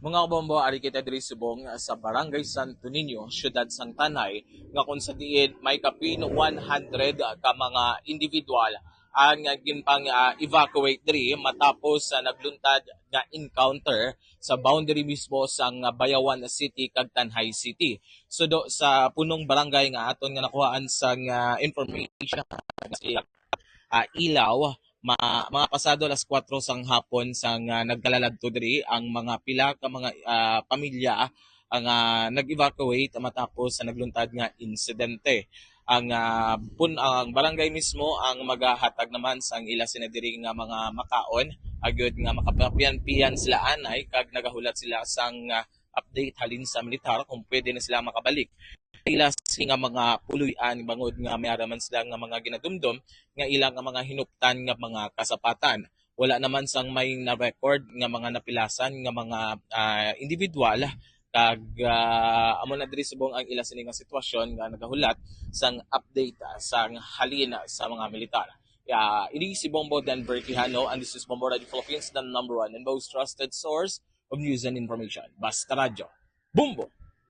Mga bombo ari kita diri subong sa Barangay Santo Niño, siyudad sang Tanay, nga kung sa diin may kapin 100 ka mga individual ang ginpang evacuate diri matapos sa nagluntad nga encounter sa boundary mismo sang Bayawan City kag Tanhay City. So do sa punong barangay nga aton nga nakuhaan sang information ilaw mga pasado alas 4 sang hapon sang nagkalaladto diri ang mga pila ka mga pamilya ang nag-evacuate matapos sa nagluntad nga insidente. Ang barangay mismo ang maghahatag naman sang ila sinadiri nga mga makaon agud nga makapapian-pian sila anay kag nagahulat sila sang update halin sa militar kung pwede na sila makabalik ila nga mga puloy-an bangod nga may araman sila nga mga ginadumdum nga ilang nga mga hinuptan nga mga kasapatan. Wala naman sang may na-record nga mga napilasan nga mga individual kag amo na diri subong ang ila sini nga sitwasyon nga nagahulat sang update sang halin sa mga militar. Ini si Bombo Denver Quijano and this is Bombo Radio Philippines, the number one and most trusted source of news and information. Basta Radio. Bumbo!